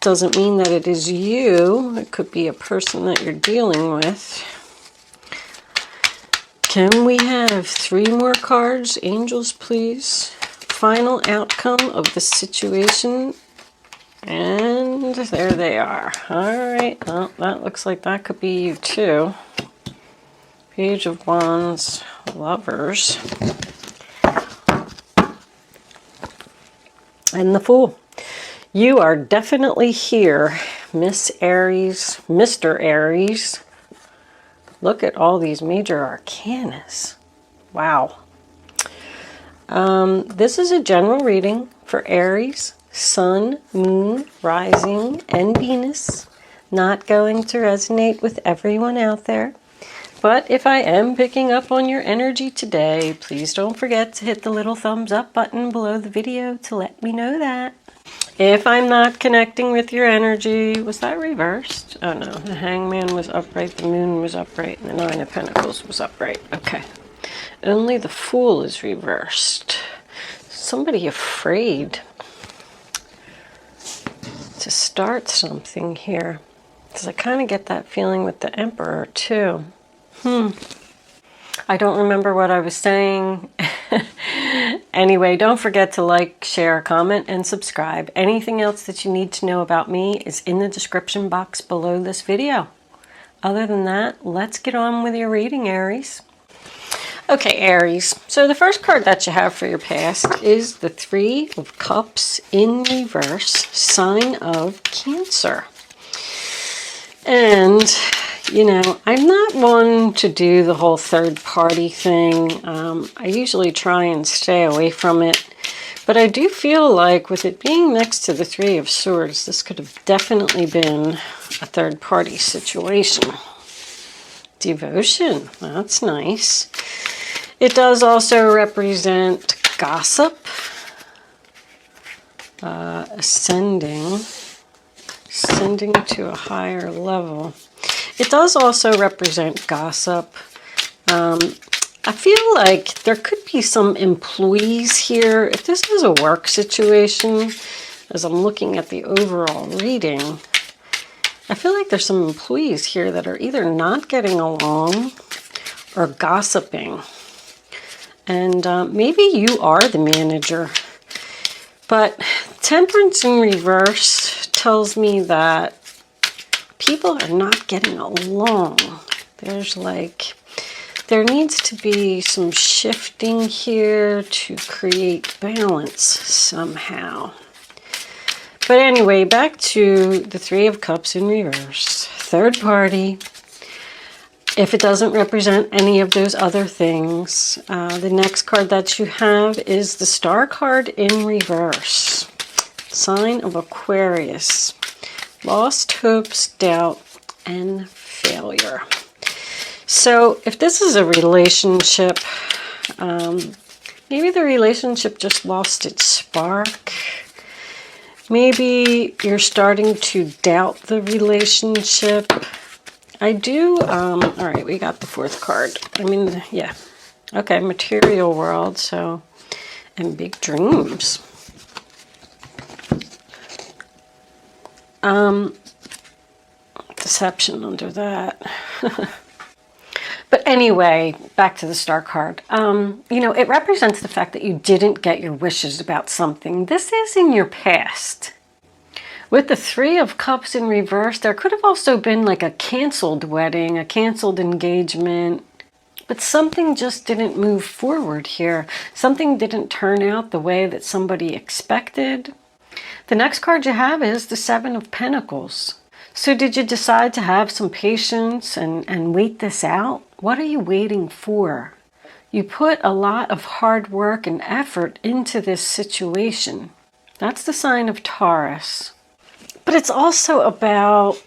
doesn't mean that it is you. It could be a person that you're dealing with. Can we have 3 more cards? Angels, please. Final outcome of the situation. And there they are. All right. Well, that looks like that could be you too. Page of Wands, Lovers. And the Fool. You are definitely here, Miss Aries, Mr. Aries. Look at all these major arcanas. Wow. This is a general reading for Aries, Sun, Moon, Rising, and Venus. Not going to resonate with everyone out there. But if I am picking up on your energy today, please don't forget to hit the little thumbs up button below the video to let me know that. If I'm not connecting with your energy, was that reversed? Oh no, the Hangman was upright, the Moon was upright, and the Nine of Pentacles was upright. Okay. Only the Fool is reversed. Somebody afraid to start something here. Because I kind of get that feeling with the Emperor too. I don't remember what I was saying. Anyway, don't forget to like, share, comment, and subscribe. Anything else that you need to know about me is in the description box below this video. Other than that, let's get on with your reading, Aries. Okay, Aries. So the first card that you have for your past is the 3 of Cups in reverse, sign of Cancer. And you know, I'm not one to do the whole third party thing. I usually try and stay away from it. But I do feel like with it being next to the 3 of Swords, this could have definitely been a third party situation. Devotion, that's nice. It does also represent gossip, ascending to a higher level. It does also represent gossip. I feel like there could be some employees here. If this is a work situation, as I'm looking at the overall reading, I feel like there's some employees here that are either not getting along or gossiping. And maybe you are the manager. But Temperance in reverse tells me that people are not getting along. There needs to be some shifting here to create balance somehow. But anyway, back to the 3 of Cups in reverse. Third party. If it doesn't represent any of those other things, the next card that you have is the Star card in reverse. Sign of Aquarius. Lost hopes, doubt, and failure. So if this is a relationship, maybe the relationship just lost its spark. Maybe you're starting to doubt the relationship. All right, we got the 4th card. I mean, yeah. Okay, material world, so, and big dreams. Deception under that. But anyway, back to the Star card. You know, it represents the fact that you didn't get your wishes about something. This is in your past. With the 3 of Cups in reverse, there could have also been like a canceled wedding, a canceled engagement. But something just didn't move forward here. Something didn't turn out the way that somebody expected. The next card you have is the 7 of Pentacles. So did you decide to have some patience and wait this out? What are you waiting for? You put a lot of hard work and effort into this situation. That's the sign of Taurus. But it's also about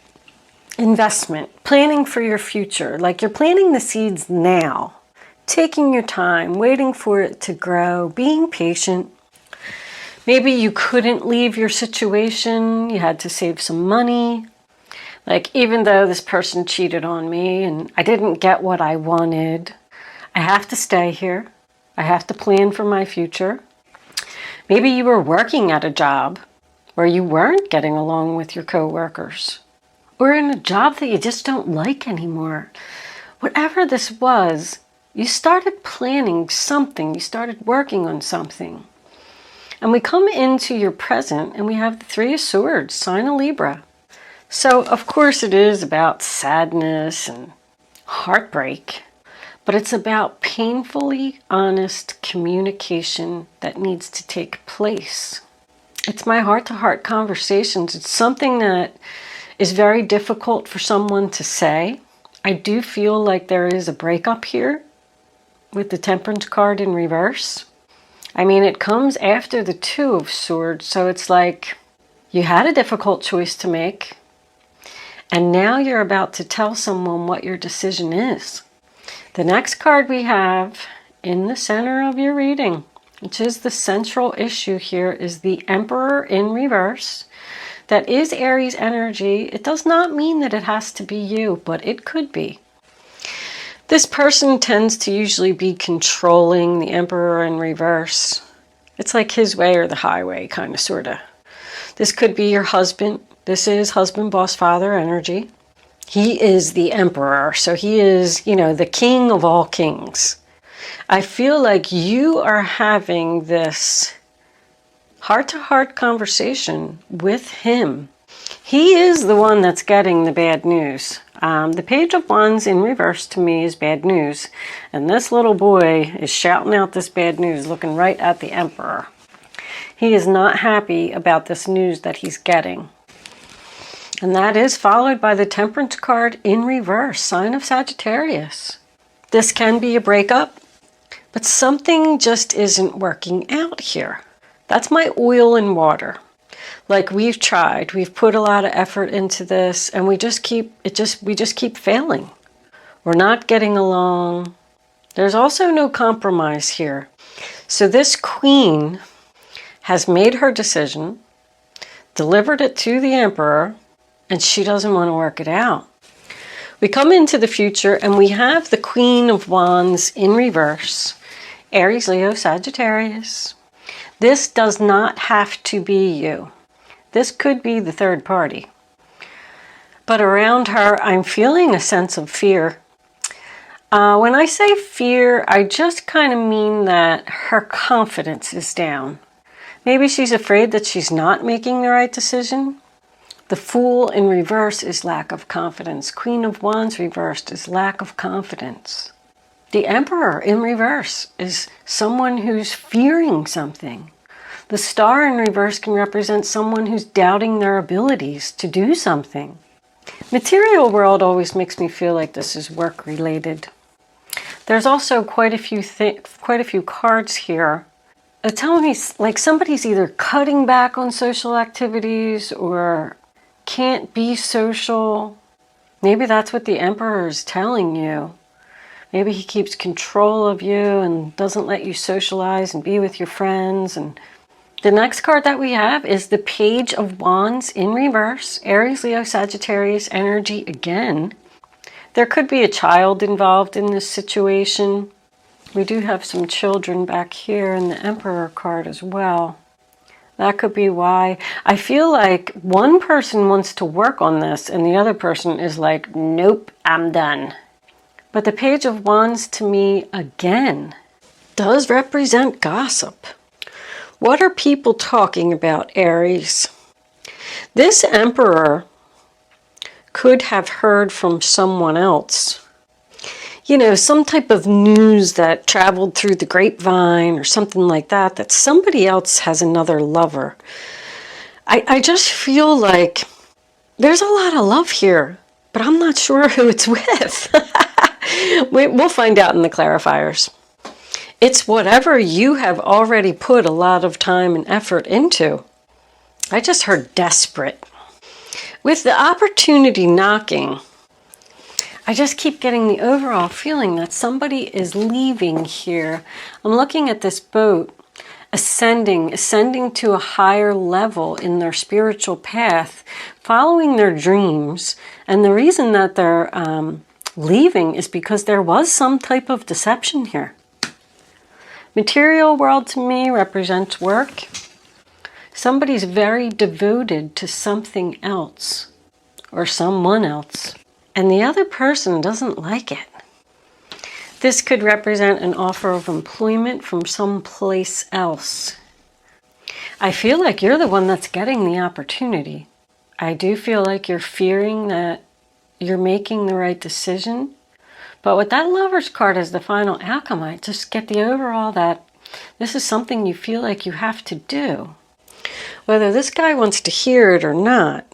investment, planning for your future. Like you're planting the seeds now, taking your time, waiting for it to grow, being patient. Maybe you couldn't leave your situation. You had to save some money. Like, even though this person cheated on me and I didn't get what I wanted, I have to stay here. I have to plan for my future. Maybe you were working at a job, or you weren't getting along with your coworkers, or in a job that you just don't like anymore. Whatever this was, you started planning something, you started working on something. And we come into your present and we have the Three of Swords, sign of Libra. So of course it is about sadness and heartbreak, but it's about painfully honest communication that needs to take place. It's my heart-to-heart conversations. It's something that is very difficult for someone to say. I do feel like there is a breakup here with the Temperance card in reverse. I mean, it comes after the Two of Swords, so it's like you had a difficult choice to make, and now you're about to tell someone what your decision is. The next card we have in the center of your reading, which is the central issue here, is the Emperor in reverse. That is Aries energy. It does not mean that it has to be you, but it could be. This person tends to usually be controlling, the Emperor in reverse. It's like his way or the highway, kind of, sort of. This could be your husband. This is husband, boss, father energy. He is the Emperor, so he is, you know, the king of all kings. I feel like you are having this heart-to-heart conversation with him. He is the one that's getting the bad news. The Page of Wands in reverse to me is bad news. And this little boy is shouting out this bad news, looking right at the Emperor. He is not happy about this news that he's getting. And that is followed by the Temperance card in reverse, sign of Sagittarius. This can be a breakup, but something just isn't working out here. That's my oil and water. Like, we've tried, we've put a lot of effort into this, and we just keep failing. We're not getting along. There's also no compromise here. So this Queen has made her decision, delivered it to the Emperor, and she doesn't want to work it out. We come into the future and we have the Queen of Wands in reverse, Aries, Leo, Sagittarius. This does not have to be you. This could be the third party. But around her, I'm feeling a sense of fear. When I say fear, I just kind of mean that her confidence is down. Maybe she's afraid that she's not making the right decision. The Fool in reverse is lack of confidence. Queen of Wands reversed is lack of confidence. The Emperor in reverse is someone who's fearing something. The Star in reverse can represent someone who's doubting their abilities to do something. Material world always makes me feel like this is work related. There's also quite a few cards here that tell me like somebody's either cutting back on social activities or can't be social. Maybe that's what the Emperor is telling you. Maybe he keeps control of you and doesn't let you socialize and be with your friends. And the next card that we have is the Page of Wands in reverse, Aries, Leo, Sagittarius energy again. There could be a child involved in this situation. We do have some children back here in the Emperor card as well. That could be why. I feel like one person wants to work on this and the other person is like, nope, I'm done. But the Page of Wands to me, again, does represent gossip. What are people talking about, Aries? This Emperor could have heard from someone else. You know, some type of news that traveled through the grapevine or something like that, that somebody else has another lover. I just feel like there's a lot of love here, but I'm not sure who it's with. We'll find out in the clarifiers. It's whatever you have already put a lot of time and effort into. I just heard desperate. With the opportunity knocking, I just keep getting the overall feeling that somebody is leaving here. I'm looking at this boat ascending to a higher level in their spiritual path, following their dreams. And the reason that they're leaving is because there was some type of deception here. Material world to me represents work. Somebody's very devoted to something else or someone else, and the other person doesn't like it. This could represent an offer of employment from someplace else. I feel like you're the one that's getting the opportunity. I do feel like you're fearing that you're making the right decision. But with that Lover's card as the final outcome, I just get the overall that this is something you feel like you have to do. Whether this guy wants to hear it or not.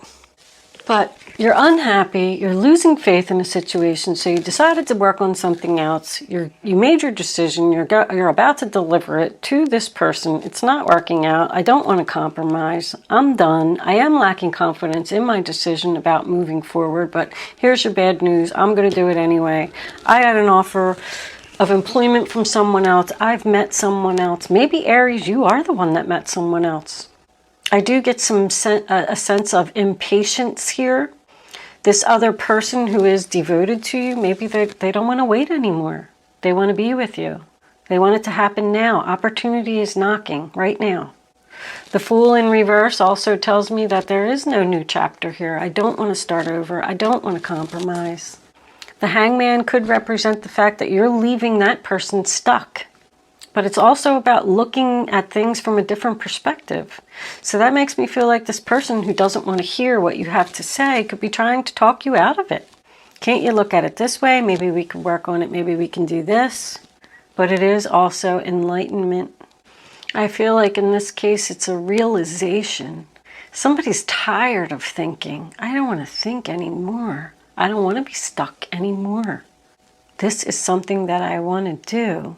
But you're unhappy, you're losing faith in a situation, so you decided to work on something else. You made your decision, you're about to deliver it to this person. It's not working out. I don't want to compromise. I'm done. I am lacking confidence in my decision about moving forward, but here's your bad news. I'm going to do it anyway. I had an offer of employment from someone else. I've met someone else. Maybe Aries, you are the one that met someone else. I do get a sense of impatience here. This other person who is devoted to you, maybe they don't want to wait anymore. They want to be with you. They want it to happen now. Opportunity is knocking right now. The Fool in reverse also tells me that there is no new chapter here. I don't want to start over. I don't want to compromise. The Hangman could represent the fact that you're leaving that person stuck. But it's also about looking at things from a different perspective. So that makes me feel like this person who doesn't want to hear what you have to say could be trying to talk you out of it. Can't you look at it this way? Maybe we could work on it. Maybe we can do this. But it is also enlightenment. I feel like in this case, it's a realization. Somebody's tired of thinking. I don't want to think anymore. I don't want to be stuck anymore. This is something that I want to do.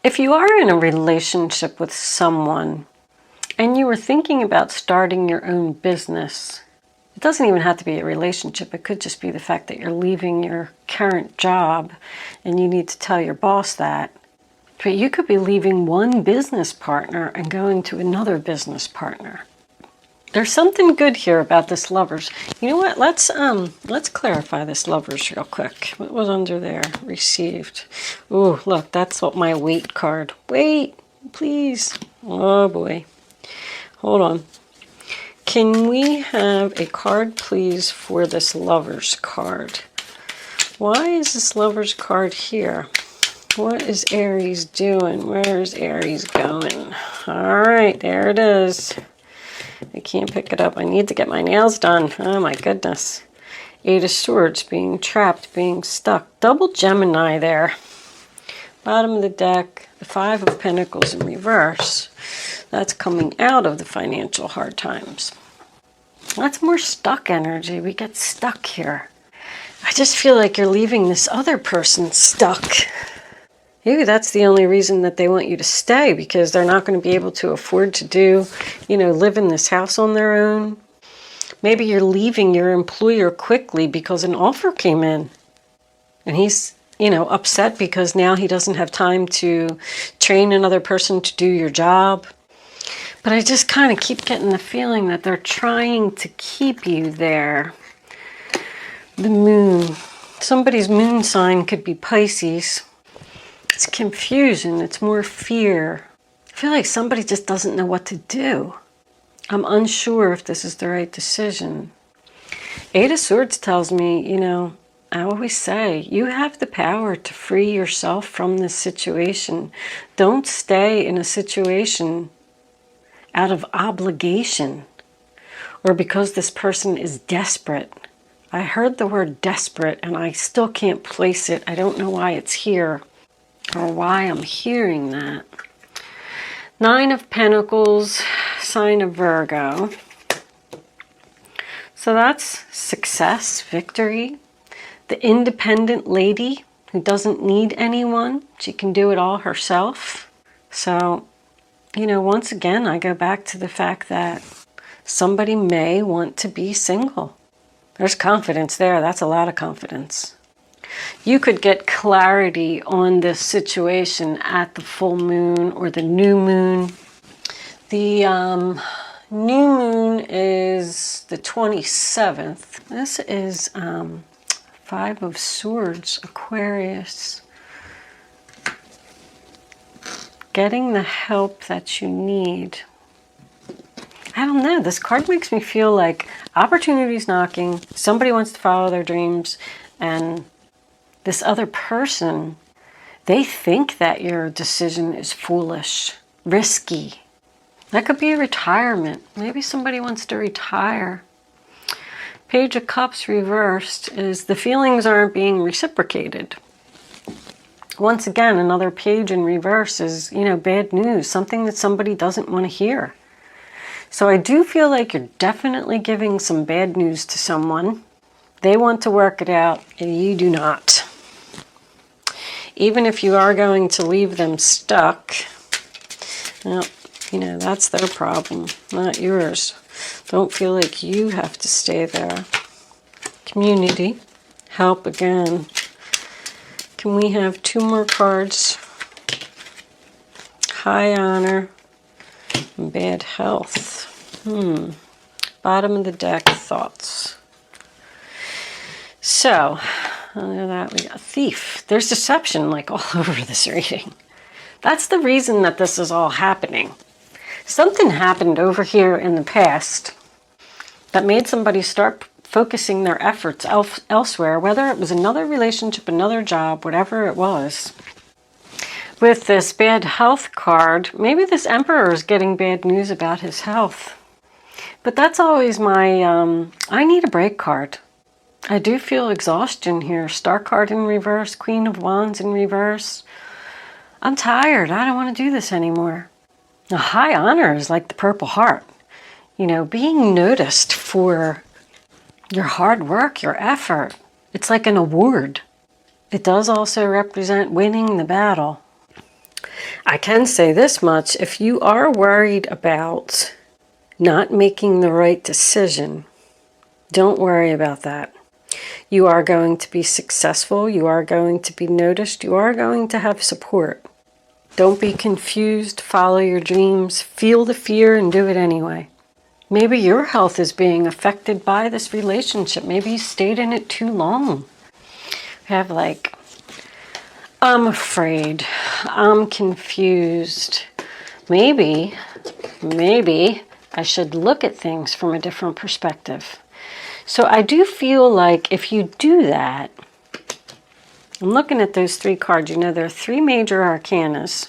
If you are in a relationship with someone and you were thinking about starting your own business, it doesn't even have to be a relationship. It could just be the fact that you're leaving your current job and you need to tell your boss that. But you could be leaving one business partner and going to another business partner. There's something good here about this Lovers. You know what? Let's clarify this Lovers real quick. What was under there? Received. Ooh, look, that's what my wait card. Wait, please. Oh boy. Hold on. Can we have a card, please, for this Lovers card? Why is this Lovers card here? What is Aries doing? Where is Aries going? All right, there it is. I can't pick it up. I need to get my nails done. Oh my goodness. 8 of Swords, being trapped, being stuck. Double Gemini there. Bottom of the deck, the 5 of Pentacles in reverse. That's coming out of the financial hard times. That's more stuck energy. We get stuck here. I just feel like you're leaving this other person stuck. Maybe that's the only reason that they want you to stay, because they're not going to be able to afford to do, live in this house on their own. Maybe you're leaving your employer quickly because an offer came in. And he's, upset because now he doesn't have time to train another person to do your job. But I just kind of keep getting the feeling that they're trying to keep you there. The moon. Somebody's moon sign could be Pisces. It's confusion. It's more fear. I feel like somebody just doesn't know what to do. I'm unsure if this is the right decision. 8 of Swords tells me, I always say, you have the power to free yourself from this situation. Don't stay in a situation out of obligation or because this person is desperate. I heard the word desperate and I still can't place it. I don't know why it's here. Or why I'm hearing that. 9 of Pentacles, sign of Virgo. So that's success, victory. The independent lady who doesn't need anyone. She can do it all herself. So, once again, I go back to the fact that somebody may want to be single. There's confidence there. That's a lot of confidence. You could get clarity on this situation at the full moon or the new moon. The new moon is the 27th. This is 5 of Swords, Aquarius. Getting the help that you need. I don't know. This card makes me feel like opportunity's knocking. Somebody wants to follow their dreams. And this other person, they think that your decision is foolish, risky. That could be a retirement. Maybe somebody wants to retire. Page of Cups reversed is the feelings aren't being reciprocated. Once again, another page in reverse is, bad news, something that somebody doesn't want to hear. So I do feel like you're definitely giving some bad news to someone. They want to work it out, and you do not. Even if you are going to leave them stuck, well, that's their problem, not yours. Don't feel like you have to stay there. Community, help again. Can we have 2 more cards? High honor, and bad health. Bottom of the deck, thoughts. So, under that we got thief. There's deception like all over this reading. That's the reason that this is all happening. Something happened over here in the past that made somebody start focusing their efforts elsewhere, whether it was another relationship, another job, whatever it was. With this bad health card, maybe this emperor is getting bad news about his health. But that's always my, I need a break card. I do feel exhaustion here. Star card in reverse, Queen of Wands in reverse. I'm tired. I don't want to do this anymore. Now, high honor is like the Purple Heart. Being noticed for your hard work, your effort. It's like an award. It does also represent winning the battle. I can say this much. If you are worried about not making the right decision, don't worry about that. You are going to be successful. You are going to be noticed. You are going to have support. Don't be confused. Follow your dreams. Feel the fear and do it anyway. Maybe your health is being affected by this relationship. Maybe you stayed in it too long. We have I'm afraid. I'm confused. Maybe I should look at things from a different perspective. So I do feel like if you do that, I'm looking at those 3 cards. There are 3 major arcanas.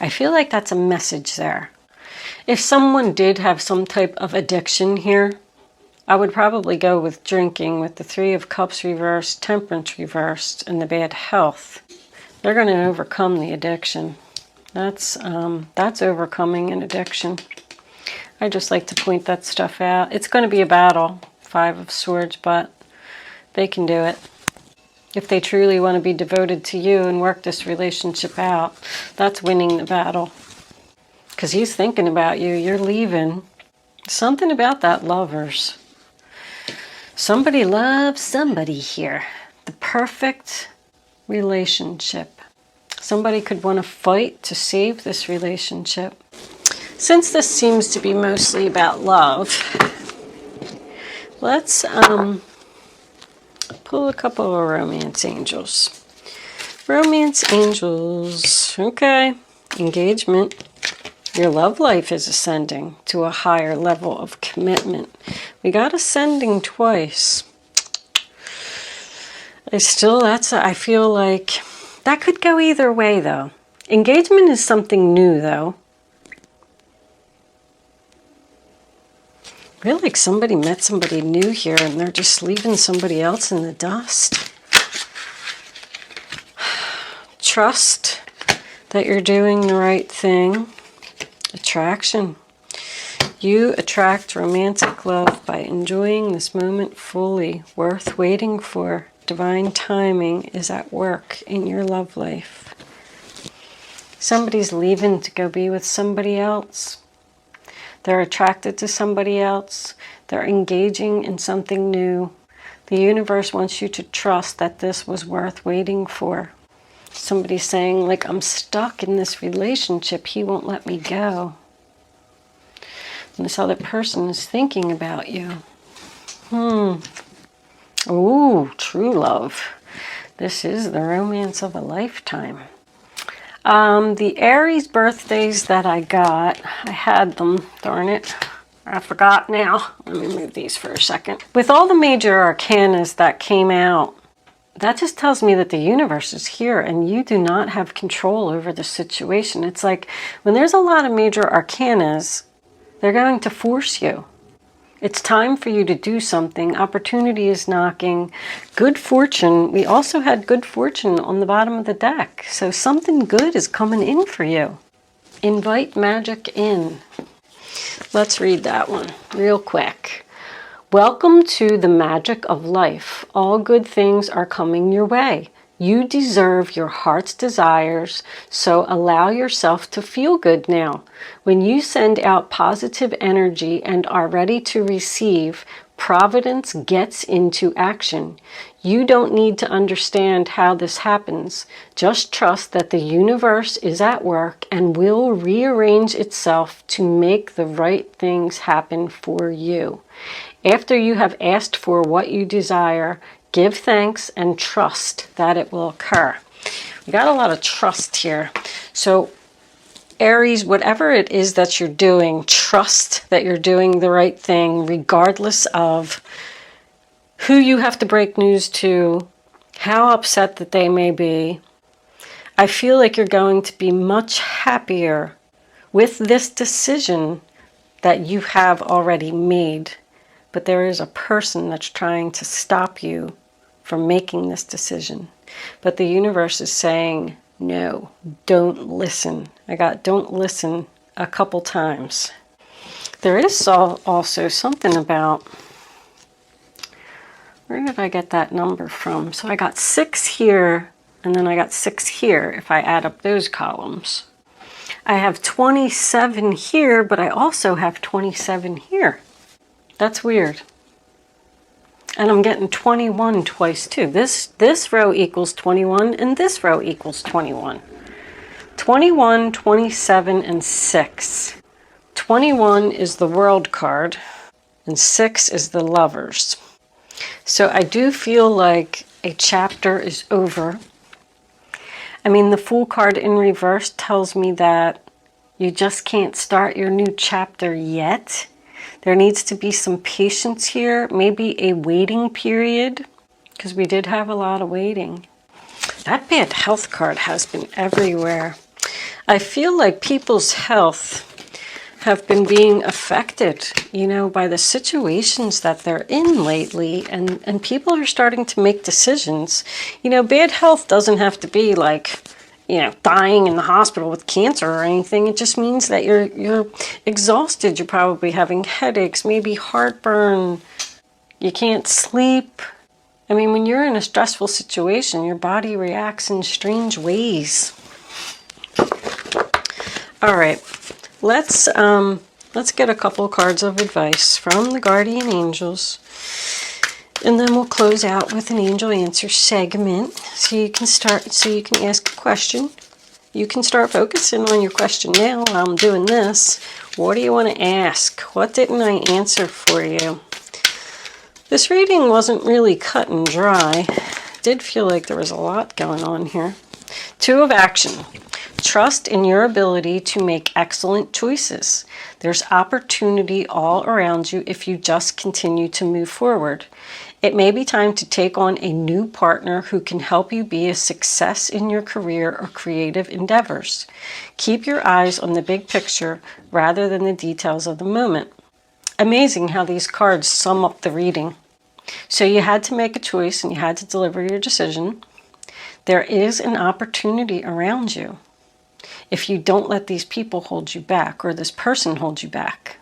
I feel like that's a message there. If someone did have some type of addiction here, I would probably go with drinking with the 3 of Cups reversed, Temperance reversed, and the bad health. They're going to overcome the addiction. That's overcoming an addiction. I just like to point that stuff out. It's going to be a battle, 5 of Swords, but they can do it. If they truly want to be devoted to you and work this relationship out, that's winning the battle. Because he's thinking about you. You're leaving. Something about that lovers. Somebody loves somebody here. The perfect relationship. Somebody could want to fight to save this relationship. Since this seems to be mostly about love, let's pull a couple of romance angels. Romance angels. Okay. Engagement. Your love life is ascending to a higher level of commitment. We got ascending twice. I feel like that could go either way, though. Engagement is something new, though. I feel like somebody met somebody new here and they're just leaving somebody else in the dust. Trust that you're doing the right thing. Attraction. You attract romantic love by enjoying this moment fully. Worth waiting for. Divine timing is at work in your love life. Somebody's leaving to go be with somebody else. They're attracted to somebody else. They're engaging in something new. The universe wants you to trust that this was worth waiting for. Somebody's saying, like, I'm stuck in this relationship. He won't let me go. And this other person is thinking about you. Ooh, true love. This is the romance of a lifetime. The Aries birthdays that I got, I had them, darn it. I forgot now. Let me move these for a second. With all the major arcanas that came out, that just tells me that the universe is here and you do not have control over the situation. It's like when there's a lot of major arcanas, they're going to force you. It's time for you to do something. Opportunity is knocking. Good fortune. We also had good fortune on the bottom of the deck. So something good is coming in for you. Invite magic in. Let's read that one real quick. Welcome to the magic of life. All good things are coming your way. You deserve your heart's desires, so allow yourself to feel good now. When you send out positive energy and are ready to receive, Providence gets into action. You don't need to understand how this happens. Just trust that the universe is at work and will rearrange itself to make the right things happen for you. After you have asked for what you desire, give thanks and trust that it will occur. We got a lot of trust here. So Aries, whatever it is that you're doing, trust that you're doing the right thing regardless of who you have to break news to, how upset that they may be. I feel like you're going to be much happier with this decision that you have already made. But there is a person that's trying to stop you from making this decision. But the universe is saying, no, don't listen. I got don't listen a couple times. There is also something about, where did I get that number from? So I got 6 here, and then I got 6 here if I add up those columns. I have 27 here, but I also have 27 here. That's weird. And I'm getting 21 twice too. This row equals 21 and this row equals 21. 21, 27, and 6. 21 is the World card and 6 is the Lovers. So I do feel like a chapter is over. I mean, the Fool card in reverse tells me that you just can't start your new chapter yet. There needs to be some patience here, maybe a waiting period, because we did have a lot of waiting. That bad health card has been everywhere. I feel like people's health have been being affected, by the situations that they're in lately, and people are starting to make decisions. Bad health doesn't have to be like, dying in the hospital with cancer or anything. It just means that you're exhausted. You're probably having headaches, maybe heartburn. You can't sleep. I mean, when you're in a stressful situation, your body reacts in strange ways. All right, let's get a couple cards of advice from the guardian angels. And then we'll close out with an angel answer segment. So you can ask a question. You can start focusing on your question now while I'm doing this. What do you want to ask? What didn't I answer for you? This reading wasn't really cut and dry. It did feel like there was a lot going on here. 2 of action. Trust in your ability to make excellent choices. There's opportunity all around you if you just continue to move forward. It may be time to take on a new partner who can help you be a success in your career or creative endeavors. Keep your eyes on the big picture rather than the details of the moment. Amazing how these cards sum up the reading. So you had to make a choice and you had to deliver your decision. There is an opportunity around you if you don't let these people hold you back or this person hold you back.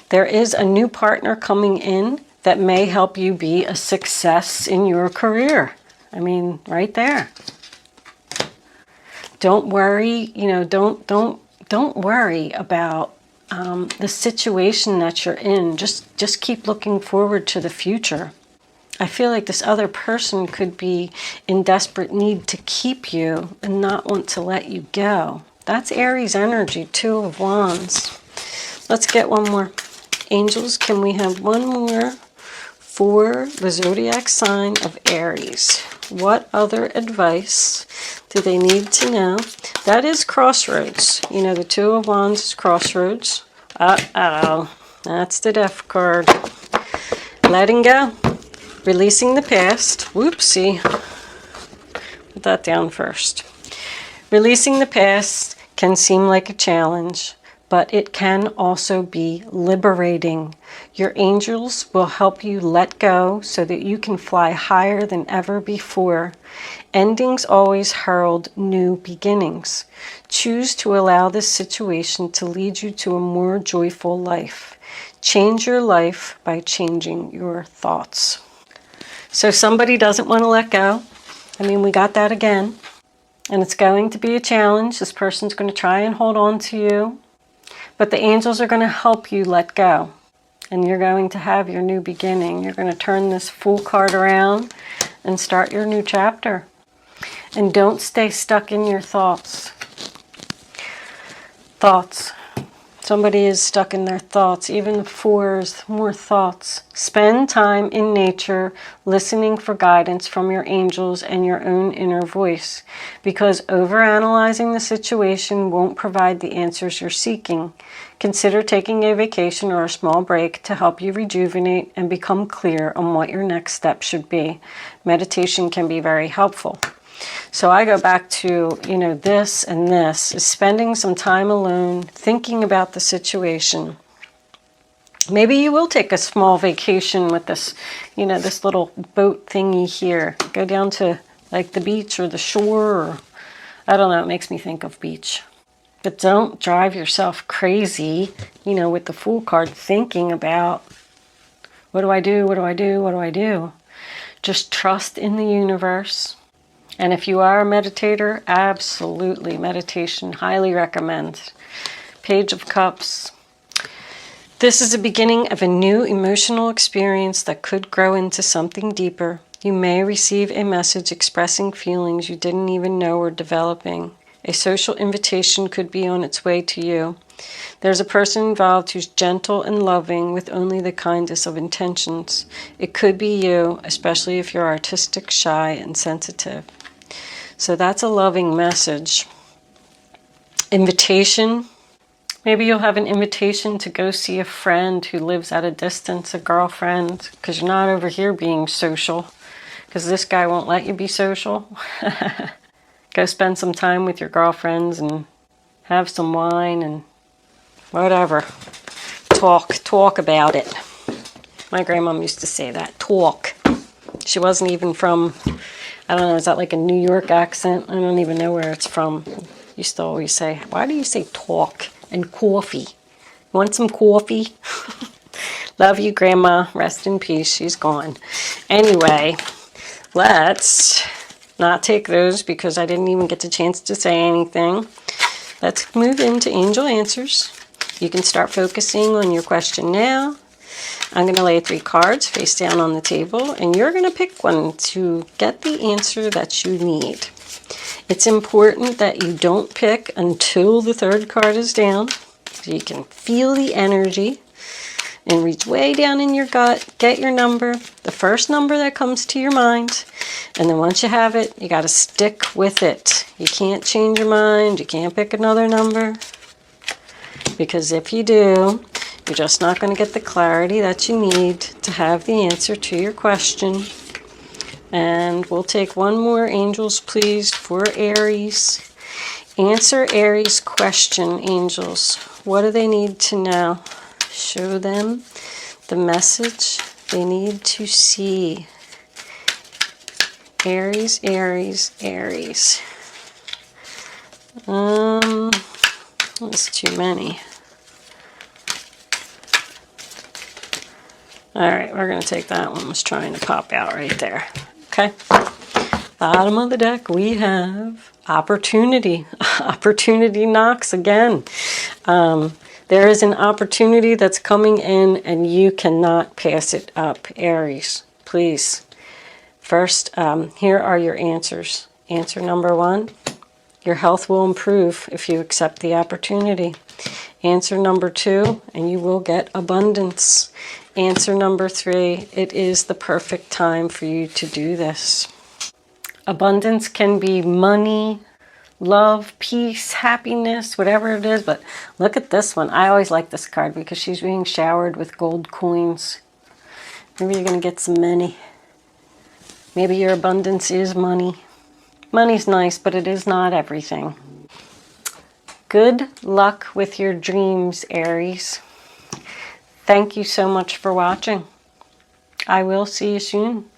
There is a new partner coming in that may help you be a success in your career. I mean, right there. Don't worry, don't worry about the situation that you're in. Just keep looking forward to the future. I feel like this other person could be in desperate need to keep you and not want to let you go. That's Aries energy, 2 of Wands. Let's get one more. Angels, can we have one more for the zodiac sign of Aries? What other advice do they need to know? That is crossroads. You know, the Two of Wands is crossroads. Uh-oh. That's the Death card. Letting go. Releasing the past. Whoopsie. Put that down first. Releasing the past can seem like a challenge, but it can also be liberating. Your angels will help you let go so that you can fly higher than ever before. Endings always herald new beginnings. Choose to allow this situation to lead you to a more joyful life. Change your life by changing your thoughts. So somebody doesn't want to let go. I mean, we got that again. And it's going to be a challenge. This person's going to try and hold on to you. But the angels are going to help you let go. And you're going to have your new beginning. You're going to turn this Fool card around and start your new chapter. And don't stay stuck in your thoughts. Thoughts. Somebody is stuck in their thoughts. Even the Fours, more thoughts. Spend time in nature listening for guidance from your angels and your own inner voice. Because overanalyzing the situation won't provide the answers you're seeking. Consider taking a vacation or a small break to help you rejuvenate and become clear on what your next step should be. Meditation can be very helpful. So I go back to, you know, this and this is spending some time alone, thinking about the situation. Maybe you will take a small vacation with this, you know, this little boat thingy here. Go down to like the beach or the shore, or I don't know, it makes me think of beach. But don't drive yourself crazy, you know, with the Fool card thinking about, what do I do? What do I do? What do I do? Just trust in the universe. And if you are a meditator, absolutely, meditation, highly recommend. Page of Cups. This is the beginning of a new emotional experience that could grow into something deeper. You may receive a message expressing feelings you didn't even know were developing. A social invitation could be on its way to you. There's a person involved who's gentle and loving with only the kindest of intentions. It could be you, especially if you're artistic, shy, and sensitive. So that's a loving message. Invitation. Maybe you'll have an invitation to go see a friend who lives at a distance, a girlfriend, because you're not over here being social, because this guy won't let you be social. Go spend some time with your girlfriends and have some wine and whatever. Talk about it. My grandmom used to say that, talk. She wasn't even from, I don't know, is that like a New York accent? I don't even know where it's from. Used to always say, why do you say talk and coffee? Want some coffee? Love you, Grandma. Rest in peace. She's gone. Anyway, let's not take those because I didn't even get the chance to say anything. Let's move into angel answers. You can start focusing on your question now. I'm going to lay 3 cards face down on the table, and you're going to pick one to get the answer that you need. It's important that you don't pick until the 3rd card is down, so you can feel the energy and reach way down in your gut, get your number, the first number that comes to your mind, and then once you have it, you got to stick with it. You can't change your mind, you can't pick another number, because if you do, you're just not going to get the clarity that you need to have the answer to your question. And we'll take one more, angels, please, for Aries. Answer Aries' question, angels. What do they need to know? Show them the message they need to see. Aries, Aries, Aries. That's too many. All right, we're going to take that one. Was trying to pop out right there. Okay. Bottom of the deck, we have opportunity. Opportunity knocks again. There is an opportunity that's coming in, and you cannot pass it up, Aries. Please. First, here are your answers. Answer number 1, your health will improve if you accept the opportunity. Answer number 2, and you will get abundance. Answer number 3, it is the perfect time for you to do this. Abundance can be money, love, peace, happiness, whatever it is. But look at this one. I always like this card because she's being showered with gold coins. Maybe you're going to get some money. Maybe your abundance is money. Money's nice, but it is not everything. Good luck with your dreams, Aries. Thank you so much for watching. I will see you soon.